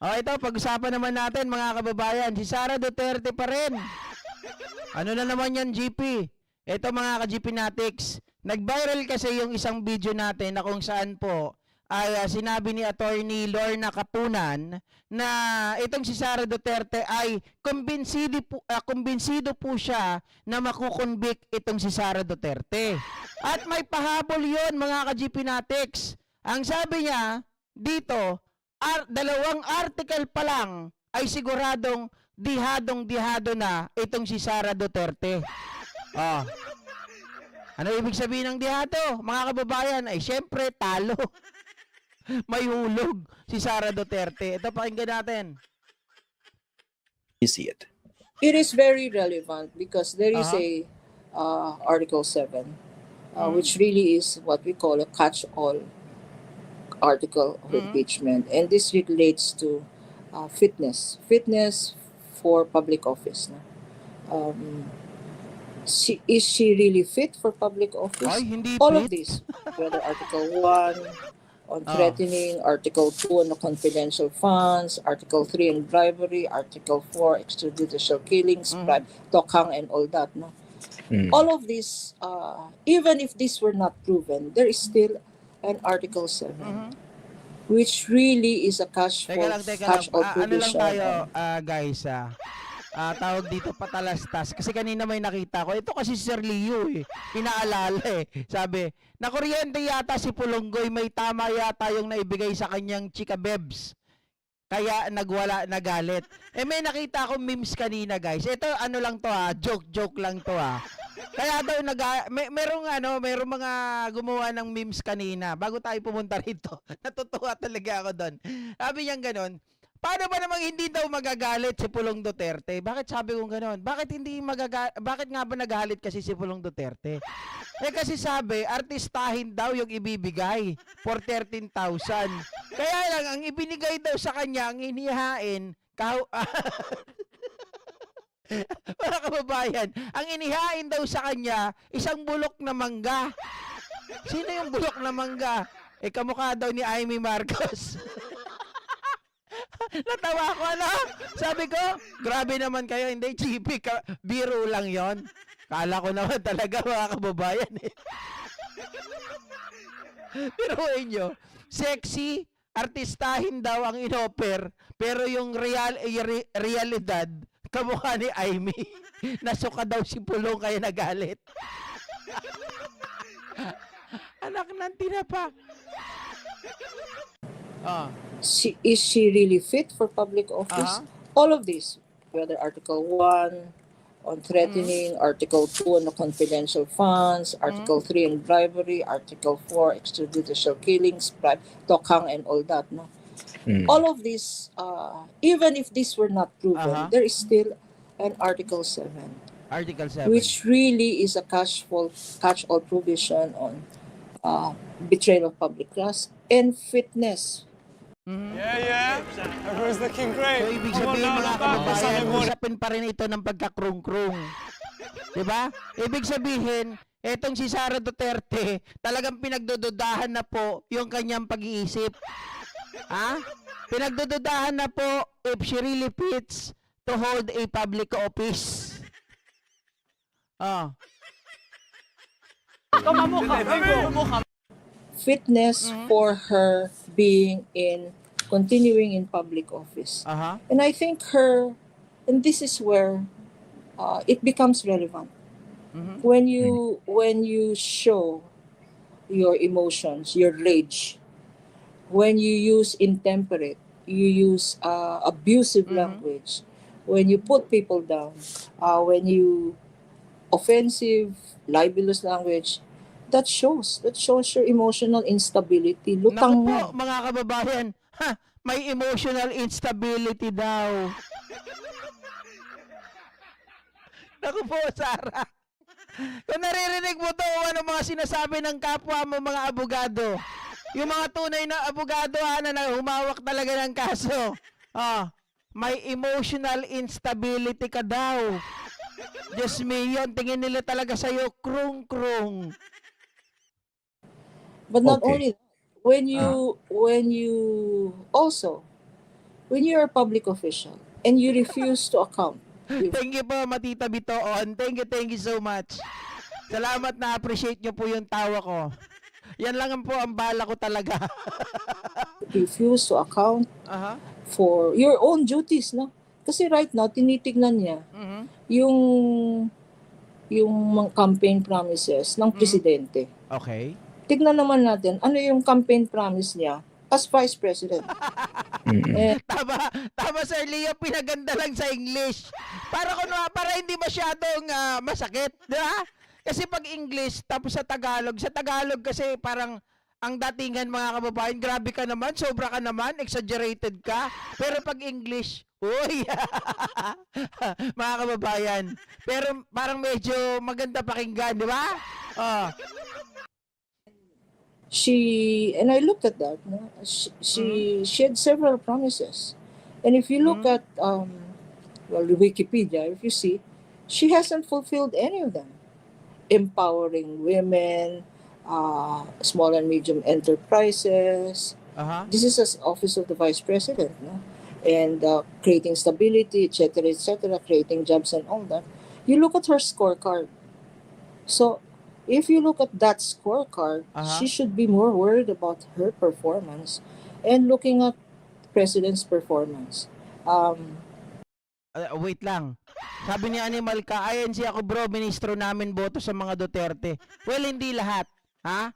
Oh, ito, pag-usapan naman natin mga kababayan, si Sara Duterte pa rin. Ano na naman yan, GP? Ito mga ka-GP Natics, nag-viral kasi yung isang video natin na kung saan po ay sinabi ni Attorney Lorna Kapunan na itong si Sara Duterte ay kumbinsido po siya na makukonvict itong si Sara Duterte. At may pahabol yon mga ka-GP Natics. Ang sabi niya dito, dalawang article pa lang ay siguradong dihadong-dihado na itong si Sara Duterte. Oh. Ano ibig sabihin ng dihado? Mga kababayan, ay syempre talo. May hulog si Sara Duterte. Ito, pakinggan natin. You see it. It is very relevant because there is a Article 7, which really is what we call a catch-all article of impeachment. And this relates to fitness for public office. Is she really fit for public office? Ay, hindi All fit. of these, whether Article 1 on threatening, Article 2 on the confidential funds, Article 3 on bribery, Article 4 extrajudicial killings, bribe, tokhang and all that. No? All of these, even if this were not proven, there is still an Article 7, which really is a catch-all Teka lang. Ano lang provision. tayo, guys, tawag dito patalastas. Kasi kanina may nakita ko. Ito kasi si Sir Leo pinaalala Sabi, nakuryente yata si Pulonggoy, may tama yata yung naibigay sa kanyang chika bebs. Kaya nagalit. May nakita akong memes kanina, guys. Ito ano lang to joke lang to Kaya daw merong mga gumawa ng memes kanina bago tayo pumunta rito. Natutuwa talaga ako doon. Sabi niya gano'n, paano ba namang hindi daw magagalit si Pulong Duterte? Bakit sabi kong gano'n? Bakit nga ba nagalit kasi si Pulong Duterte? Kasi sabi, artistahin daw yung ibibigay for 13,000. Kaya lang, ang ibinigay daw sa kanya, ang inihain, mga kababayan, ang inihain daw sa kanya, isang bulok na mangga. Sino yung bulok na mangga? Kamukha daw ni Amy Marcos. Natawa ko Sabi ko, grabe naman kayo. Hindi, GP, biro lang yon. Kala ko naman talaga mga kababayan Pero nyo, sexy, artistahin daw ang inoffer, pero yung realidad, kamukha ni Amy. Nasuka daw si Pulong kaya nagalit. Anak ng tinapa. Is she really fit for public office? All of these, whether Article 1 on threatening, Article 2 on the confidential funds, Article 3 on bribery, Article 4 extrajudicial killings, bribe, tokhang and all that. No? All of these, even if this were not proven, there is still an Article 7. Article 7. Which really is a catch-all provision on betrayal of public trust and fitness. Yeah. Everyone's looking great. So, ibig sabihin mga kababayan, usapin pa rin ito ng pagkakrung-krung. Diba? Ibig sabihin, etong si Sara Duterte, talagang pinagdududahan na po yung kanyang pag-iisip. Pinagdududahan na po if she really fits to hold a public office. Fitness for her continuing in public office. And I think and this is where it becomes relevant. When you show your emotions, your rage, when you use intemperate, you use abusive language, when you put people down, when you offensive, libelous language, that shows your emotional instability. Lutang Naku po, mga kababayan, may emotional instability daw. Naku po, Sara. Kung naririnig mo to, ano mga sinasabi ng kapwa mo mga abogado, yung mga tunay na abogado na humawak talaga ng kaso, may emotional instability ka daw. Diyos mio, tingin nila talaga sa'yo, krung-krung. But not only that, when you also when you're a public official and you refuse to account. Thank you po, Matita Bitoon. Thank you so much. Salamat, na appreciate nyo po yung tawa ko. Yan lang po ang bala ko talaga. Refuse to account Aha. for your own duties, no? Kasi right now, tinitignan niya Mhm. yung mga campaign promises ng presidente. Okay. Tignan naman natin, ano yung campaign promise niya as Vice President. Eh, Tama Sir Leo, pinaganda lang sa English. Para hindi masyadong masakit, di ba? Kasi pag English tapos sa Tagalog kasi parang ang datingan mga kababayan, grabe ka naman, sobra ka naman, exaggerated ka. Pero pag English, uy, mga kababayan. Pero parang medyo maganda pakinggan, di ba? Oh. and I looked at that, no? She had several promises. And if you look at Wikipedia, if you see, she hasn't fulfilled any of them. Empowering women, small and medium enterprises. Aha. This is as office of the Vice President, no? And creating stability, etc., creating jobs and all that. You look at her scorecard. So, if you look at that scorecard, she should be more worried about her performance and looking at President's performance. Wait lang. Sabi ni Animal ka, INC ako bro, ministro namin boto sa mga Duterte. Well, hindi lahat. Ha?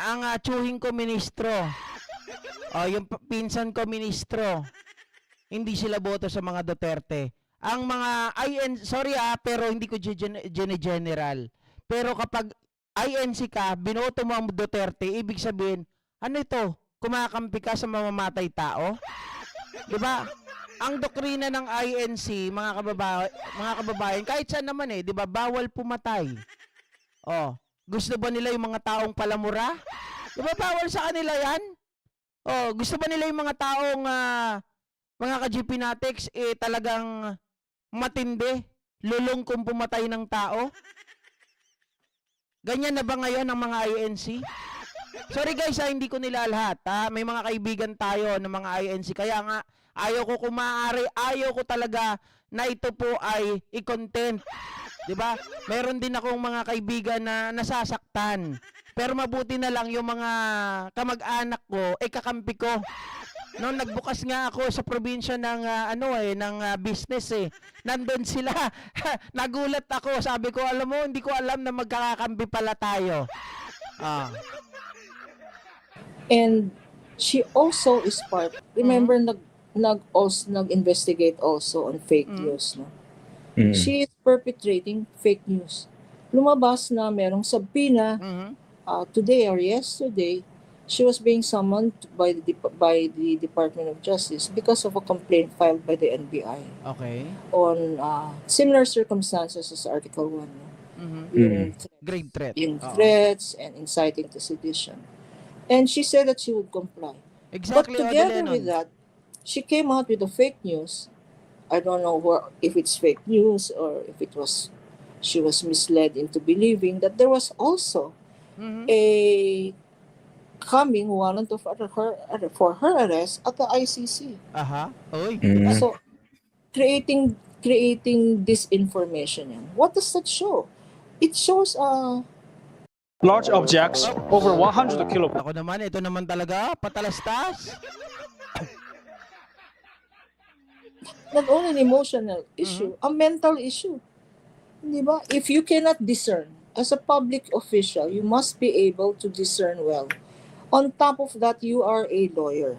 Ang tsuhing ko ministro. Yung pinsan ko ministro. Hindi sila boto sa mga Duterte. Ang mga sorry pero hindi ko general. Pero kapag INC ka, binoto mo ang Duterte, ibig sabihin, ano ito? Kumakampi ka sa mamamatay tao? 'Di ba? Ang doktrina ng INC, mga kababayan, kahit saan naman 'di ba, bawal pumatay. Gusto ba nila yung mga taong palamura? 'Di ba bawal sa kanila 'yan? Gusto ba nila yung mga taong mga ka-GP Natics talagang matindi, lulong kung pumatay ng tao? Ganyan na ba ngayon ang mga INC? Sorry guys, hindi ko nila lahat. May mga kaibigan tayo ng mga INC. Kaya nga, ayaw ko kung maaari, ayaw ko talaga na ito po ay i-content. Diba? Meron din akong mga kaibigan na nasasaktan. Pero mabuti na lang yung mga kamag-anak ko, kakampi ko. Noong nagbukas nga ako sa probinsya ng ng business nandun sila. Nagulat ako, sabi ko, alam mo, hindi ko alam na magkakakampi pala tayo. And she also is part. Remember, nag-investigate also on fake news, no? She is perpetrating fake news. Lumabas na merong sabina today or yesterday. She was being summoned by the Department of Justice because of a complaint filed by the NBI. Okay. On similar circumstances as Article 1. Grave threat. In threats and inciting to sedition. And she said that she would comply. Exactly. But together with that, she came out with the fake news. I don't know if it's fake news or if she was misled into believing that there was also a coming warrant for her arrest at the ICC. Oy. So, creating disinformation yan. What does that show? It shows Large objects over 100 kilograms. Ako naman, ito naman talaga, patalastas. not only an emotional issue, a mental issue. Di ba? If you cannot discern, as a public official, you must be able to discern well. On top of that, you are a lawyer.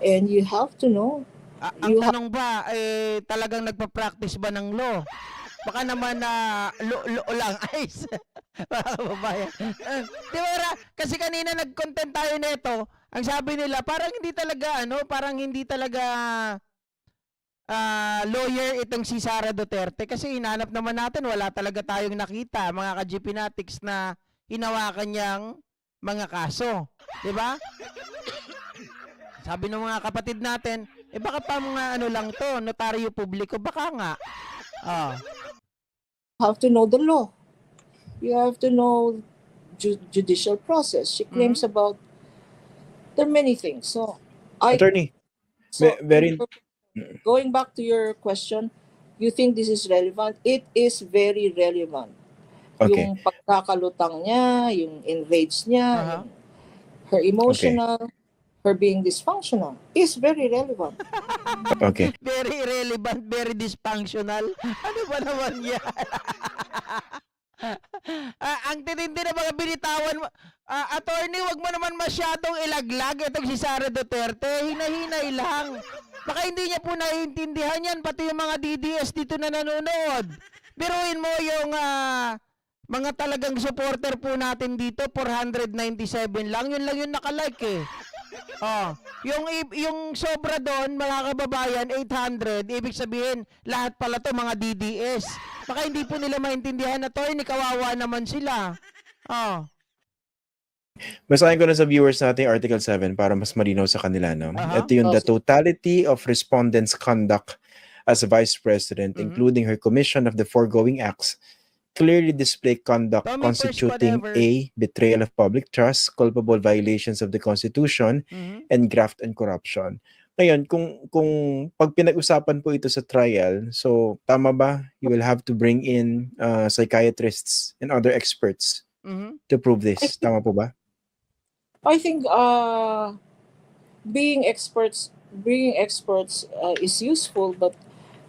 And you have to know. Ang tanong ba, talagang nagpa-practice ba ng law? Baka naman na lang ayos. Mga kababayan. Di ba, kasi kanina nag-content tayo nito, ang sabi nila, parang hindi talaga lawyer itong si Sara Duterte kasi hinanap naman natin, wala talaga tayong nakita, mga ka-GP Natics na hinawakan niyang mga kaso. Di ba? Sabi ng mga kapatid natin, baka pa mga lang to, notaryo publiko, baka nga. You have to know the law. You have to know judicial process. She claims about there are many things. So, Attorney, So, Very. going back to your question, you think this is relevant? It is very relevant. Okay. Yung pagkakalutang niya, yung enraged niya, Aha. yung her emotional, her being dysfunctional is very relevant. Okay. Very irrelevant, very dysfunctional. Ano ba naman yan? Ang titindi na mga binitawan mo. Attorney, wag mo naman masyadong ilaglag itong si Sara Duterte. Hinahinay lang. Baka hindi niya po naiintindihan yan, pati yung mga DDS dito na nanonood. Biruin mo yung mga talagang supporter po natin dito, 497 lang. Yun lang yung nakalike eh. Yung sobra doon, mga kababayan, 800, ibig sabihin, lahat pala to mga DDS. Baka hindi po nila maintindihan na to, kawawa naman sila. Basahin ko na sa viewers natin Article 7 para mas malinaw sa kanila. No? Aha. Ito yung the totality of respondents' conduct as Vice President, including her commission of the foregoing acts, clearly display conduct Tommy, constituting first, whatever. A, betrayal of public trust, culpable violations of the Constitution, and graft and corruption. Ngayon, kung pag pinag-usapan po ito sa trial, so tama ba? You will have to bring in psychiatrists and other experts to prove this. Tama po ba? I think being experts is useful, but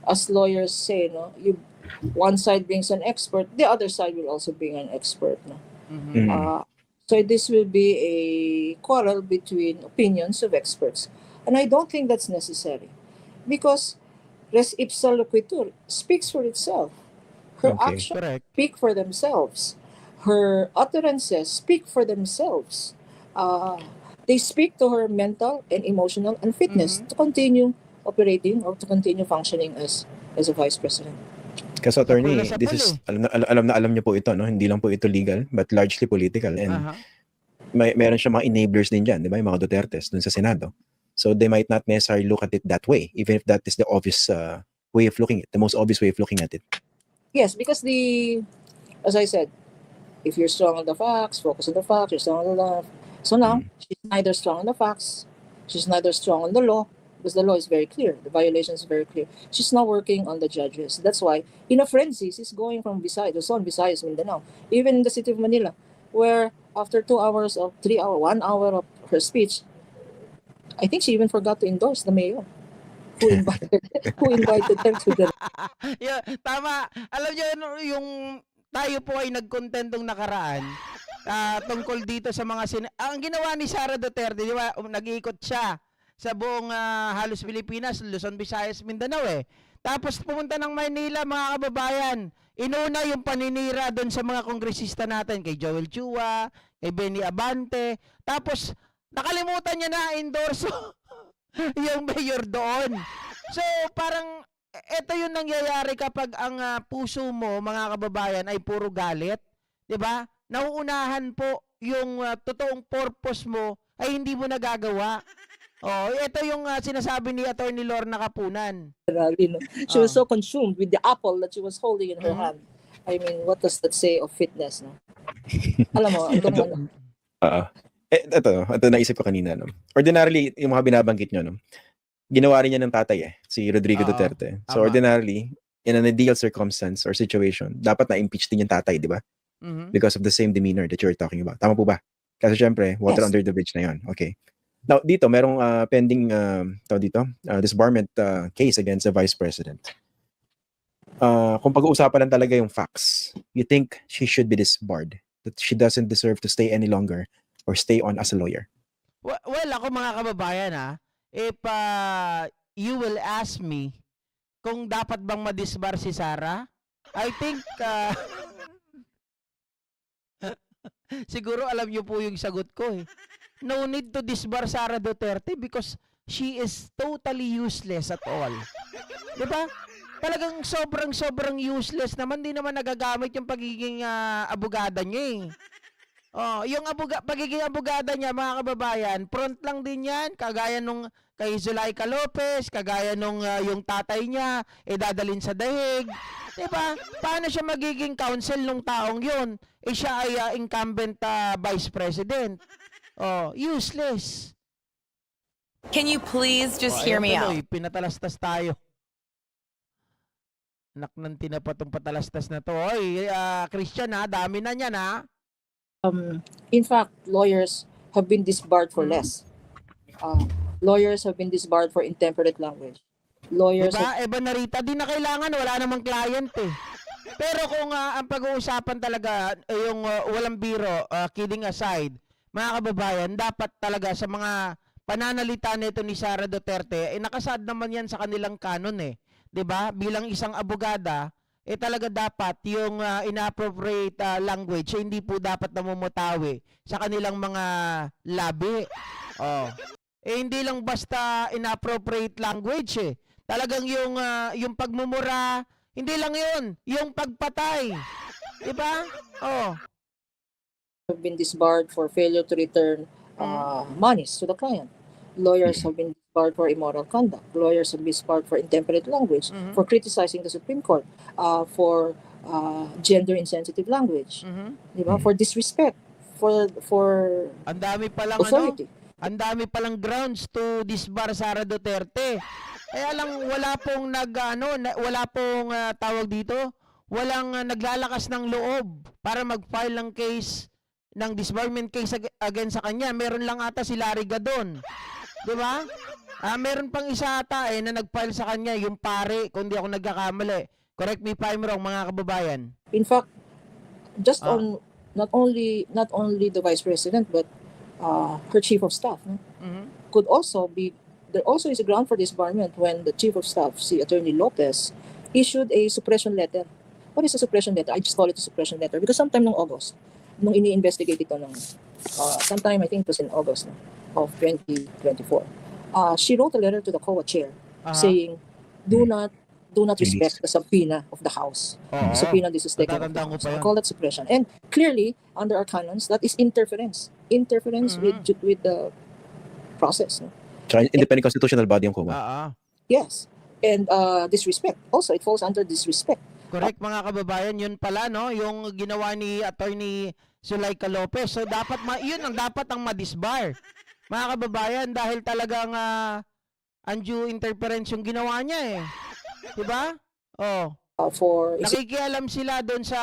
as lawyers say, no, one side brings an expert, the other side will also bring an expert. No? So this will be a quarrel between opinions of experts. And I don't think that's necessary because res ipsa loquitur speaks for itself. Her Okay. actions Correct. speak for themselves. Her utterances speak for themselves. They speak to her mental and emotional unfitness to continue operating or to continue functioning as a vice president. Kasi attorney, Sapul na this sapul is alam niyo po ito, no? Hindi lang po ito legal but largely political, and Aha. meron siya mga enablers din diyan, 'di ba? Yung mga Dutertes dun sa Senado. So they might not necessarily look at it that way, even if that is the obvious way of looking at it, the most obvious way of looking at it. Yes, because as I said, if you're strong on the facts, focus on the facts, you're strong on the law. So now, she's neither strong on the facts, she's neither strong on the law, because the law is very clear, the violation is very clear. She's now working on the judges. That's why, in a frenzy, she's going from Visayas, Luzon, Visayas, Mindanao, even in the city of Manila, where after 2 hours of 3 hour, 1 hour of her speech, I think she even forgot to endorse the mayor who invited her to the Yeah, tama. Alam niyo yung tayo po ay nagkontentong nakaraan tungkol dito sa mga ang ginawa ni Sara Duterte, di ba? Nag-iikot siya sa buong halos Pilipinas, Luzon, Visayas, Mindanao eh. Tapos pumunta ng Maynila, mga kababayan. Inuna yung paninira doon sa mga kongresista natin, kay Joel Chua, kay Benny Abante. Tapos nakalimutan niya na endorso yung mayor doon. So parang ito yung nangyayari kapag ang puso mo, mga kababayan, ay puro galit, 'di ba? Nauunahan po yung totoong purpose mo ay hindi mo nagagawa. Ito yung sinasabi ni Attorney Lorna Kapunan. rally. No? She was so consumed with the apple that she was holding in her hand. I mean, what does that say of fitness? No? Alam mo, itong Ito naisip ko kanina, no? Ordinarily, yung mga binabanggit nyo, no? Ginawa rin niya ng tatay si Rodrigo Duterte. So Tama. ordinarily, in an ideal circumstance or situation, dapat na-impeach din yung tatay, di ba? Because of the same demeanor that you're talking about. Tama po ba? Kasi syempre, water Yes. under the bridge na yun. Okay. Now, dito, merong pending disbarment case against the Vice President. Kung pag-uusapan lang talaga yung facts, you think she should be disbarred? That she doesn't deserve to stay any longer or stay on as a lawyer? Well, ako mga kababayan if you will ask me kung dapat bang madisbar si Sara, I think siguro alam niyo po yung sagot ko eh. No need to disbar Sara Duterte because she is totally useless at all. 'Di ba? Talagang sobrang useless naman, di naman nagagamit yung pagiging abogada niya eh. Yung pagiging abogada niya, mga kababayan, front lang din yan, kagaya nung kay Zulaika Lopez, kagaya nung yung tatay niya, dadalhin sa dahig. Diba? Paano siya magiging counsel nung taong yun? Siya ay incumbent vice president. Useless. Can you please just hear me out? Pinatalastas tayo. Anak ng tinapa tong patalastas na to. Oy, Christian ha, dami na niyan ha. In fact, lawyers have been disbarred for less. Lawyers have been disbarred for intemperate language. Lawyers Diba, Eva Narita, di na kailangan, wala namang client eh. Pero kung ang pag-uusapan talaga, yung walang biro, kidding aside, mga kababayan, dapat talaga sa mga pananalita nito ni Sara Duterte, nakasad naman yan sa kanilang kanon eh. 'Di ba? Bilang isang abogada, talaga dapat yung inappropriate language hindi po dapat namumutawi sa kanilang mga labi. Oh. Hindi lang basta inappropriate language eh. Talagang yung pagmumura, hindi lang 'yun, yung pagpatay. 'Di ba? Oh. have been disbarred for failure to return monies to the client. Lawyers have been disbarred for immoral conduct. Lawyers have been disbarred for intemperate language, for criticizing the Supreme Court, for gender insensitive language, diba? For disrespect, for Ang dami palang authority. ang dami palang grounds to disbar Sara Duterte. Kaya lang wala pong wala pong tawag dito, walang naglalakas ng loob para mag-file ng case ng disbarment case against sa kanya. Meron lang ata si Larry Gadon. 'Di ba? Meron pang isa ata na nag-file sa kanya, yung pare, kung di ako nagkakamali. Correct me if I'm wrong, mga kababayan. In fact, just on not only the vice president but her chief of staff, no? Could also be there. Also is a ground for disbarment when the chief of staff, si Attorney Lopez, issued a suppression letter. What is a suppression letter? I just call it a suppression letter because sometime nung August, nung ini-investigate ito sometime I think it was in August of 2024, she wrote a letter to the COA chair saying, do not respect the subpoena of the House. Subpoena this is taken of the Natatandaan ko House. pa I yun. call that suppression. And clearly, under our canons, that is interference. Interference with the process. No? Tsaka independent constitutional body yung COA. Yes. And disrespect. Also, it falls under disrespect. Correct, mga kababayan, yun pala no, yung ginawa ni Attorney Zuleika Lopez. So dapat yun ang dapat ang madisbar. Mga kababayan, dahil talagang undue interference yung ginawa niya eh. 'Di ba? Oh. For Nakikialam sila doon sa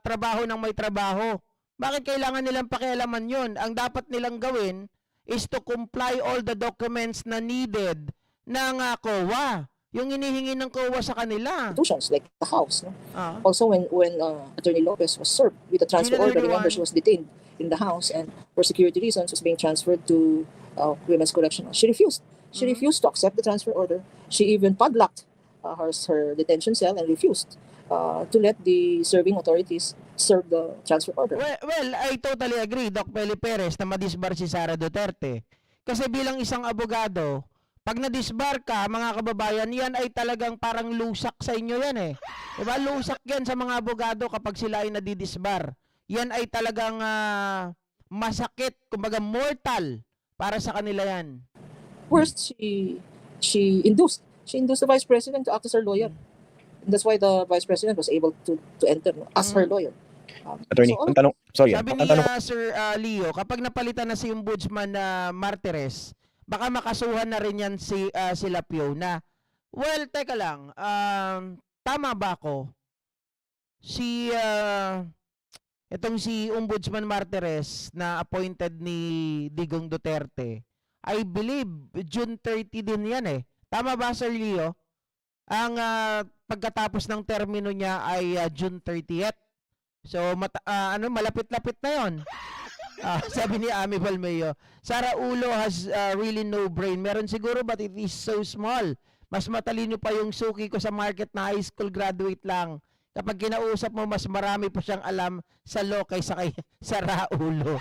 trabaho ng may trabaho. Bakit kailangan nilang pakialaman yun? Ang dapat nilang gawin is to comply all the documents na needed ng COA. Yung inihingi ng COA sa kanila. institutions like the House. No? Also, when Attorney Lopez was served with a transfer order, remember she was detained in the House and for security reasons was being transferred to Women's Correctional. She refused. She refused to accept the transfer order. She even padlocked her detention cell and refused to let the serving authorities serve the transfer order. Well, I totally agree, Doc Peli Perez, na madisbar si Sara Duterte. Kasi bilang isang abogado, pag nadisbar ka, mga kababayan, yan ay talagang parang lusak sa inyo yan eh. Diba? Lusak yan sa mga abogado kapag sila ay nadidisbar. Yan ay talagang masakit, kumbaga mortal para sa kanila yan. Worst, she induced the vice president to act as her lawyer. And that's why the vice president was able to enter as her lawyer. Attorney, ang tanong, sorry, Sabi ni Sir Leo, kapag napalitan na si Ombudsman Martires, baka makasuhan na rin yan si Lapio na, well, teka lang, tama ba ako? Itong si Ombudsman Martires na appointed ni Digong Duterte, I believe June 30 din yan eh. Tama ba, Sir Leo? Ang pagkatapos ng termino niya ay June 30th. So malapit-lapit na 'yon. Sabi ni Ami Balmeo, Sara Ulo has really no brain. Meron siguro but it is so small. Mas matalino pa yung suki ko sa market na high school graduate lang. Kapag kinausap mo, mas marami pa siyang alam sa law kaysa kay Sara Ulo.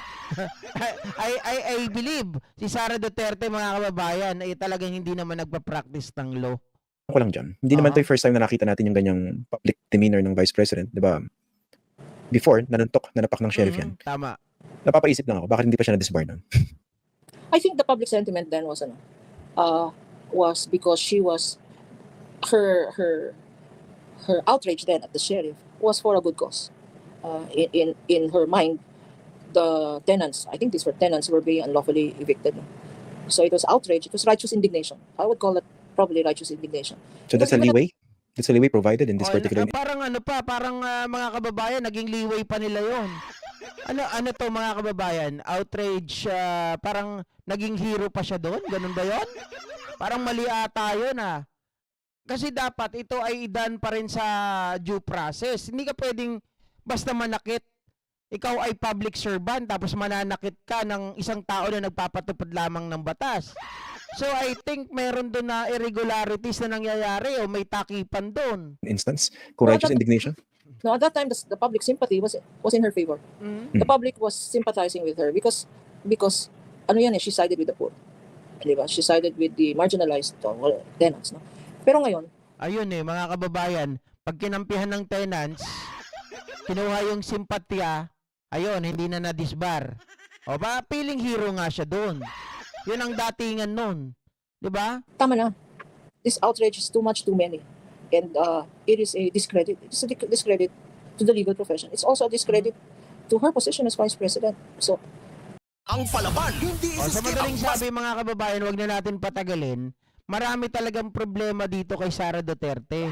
I believe si Sara Duterte, mga kababayan, ay talagang hindi naman nagpa-practice ng law. ko lang dyan. Hindi naman to yung first time na nakita natin yung ganyang public demeanor ng Vice President, di ba? Before, nanapak ng sheriff yan. Tama. Napapaisip lang ako, bakit hindi pa siya na-disbar nun? I think the public sentiment then was because she was her outrage then at the sheriff was for a good cause. In her mind, the tenants, I think these were tenants who were being unlawfully evicted. So it was outrage. It was righteous indignation. I would call it probably righteous indignation. So that's a Because even leeway? That's a leeway provided in this Oh, particular parang mga kababayan, naging liway pa nila yon. Ano to mga kababayan? Outrage, parang naging hero pa siya doon? Ganun ba yon? Parang mali ata yun Kasi dapat ito ay idan pa rin sa due process. Hindi ka pwedeng basta manakit. Ikaw ay public servant tapos mananakit ka ng isang tao na nagpapatupad lamang ng batas. So I think meron doon na irregularities na nangyayari o may takipan doon. instance? Courageous indignation? no, at that time the public sympathy was in her favor. The public was sympathizing with her because ano yan she sided with the poor. Diba? She sided with the marginalized tenants. No? Pero ngayon, Ayun mga kababayan, pag kinampihan ng tenants, kinuha yung simpatya, ayun, hindi na na-disbar. O ba, feeling hero nga siya doon. Yun ang datingan nun. Diba? tama na. This outrage is too much, too many. And it is a discredit. It's a discredit to the legal profession. It's also a discredit to her position as Vice President. So, Ang palaban, hindi O, sa isiskip madaling ang sabi mga kababayan, wag na natin patagalin. Marami talagang problema dito kay Sara Duterte.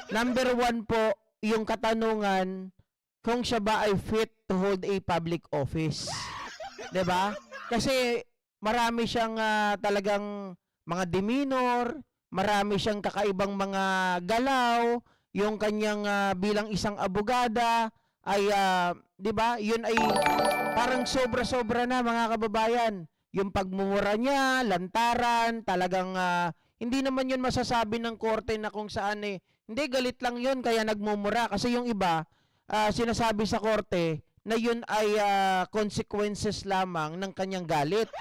Number 1 po, yung katanungan kung siya ba ay fit to hold a public office. 'Di ba? Kasi marami siyang talagang mga demeanor, marami siyang kakaibang mga galaw, yung kanyang bilang isang abogada ay 'di ba? Yun ay parang sobra-sobra na mga kababayan. Yung pagmumura niya, lantaran, talagang hindi naman yun masasabi ng korte na kung saan hindi galit lang yun kaya nagmumura kasi yung iba sinasabi sa korte na yun ay consequences lamang ng kanyang galit.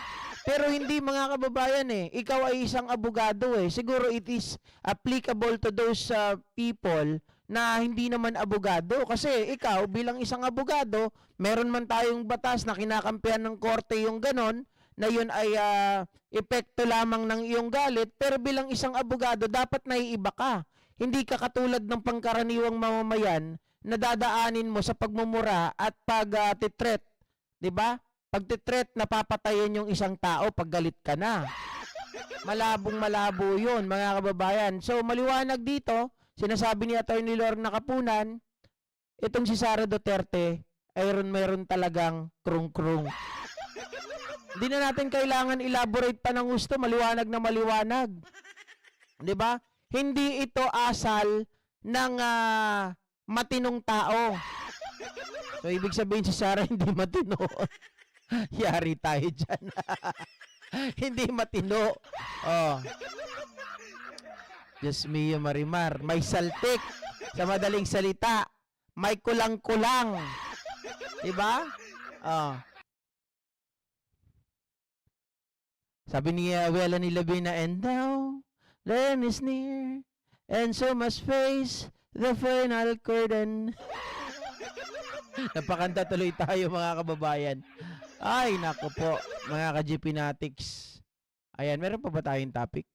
Pero hindi mga kababayan ikaw ay isang abogado siguro it is applicable to those people na hindi naman abogado kasi ikaw bilang isang abogado, meron man tayong batas na kinakampihan ng korte yung ganon na yun ay epekto lamang ng iyong galit, pero bilang isang abogado dapat naiiba ka. Hindi ka katulad ng pangkaraniwang mamamayan na dadaanin mo sa pagmumura at pag-titreat, 'di ba? Pag-titreat napapatayin yung isang tao pag galit ka na. Malabong-malabo 'yun, mga kababayan. So maliwanag dito, sinasabi ni Atty. Lorna Kapunan, itong si Sara Duterte ay meron talagang krung-krung. Hindi na natin kailangan elaborate pa ng gusto, maliwanag na maliwanag. 'Di ba? Hindi ito asal ng matinong tao. So ibig sabihin si Sara hindi matino. Yari tayo diyan. Hindi matino. Oh. Diyos mio Marimar, may saltik. Sa madaling salita, may kulang-kulang. 'Di ba? Oh. Sabi ni Welanie Labina, and now, then is near, and so must face the final curtain. Napakanta tuloy tayo mga kababayan. Ay, nako po, mga ka-GP Natics. Ayan, meron pa ba tayong topic?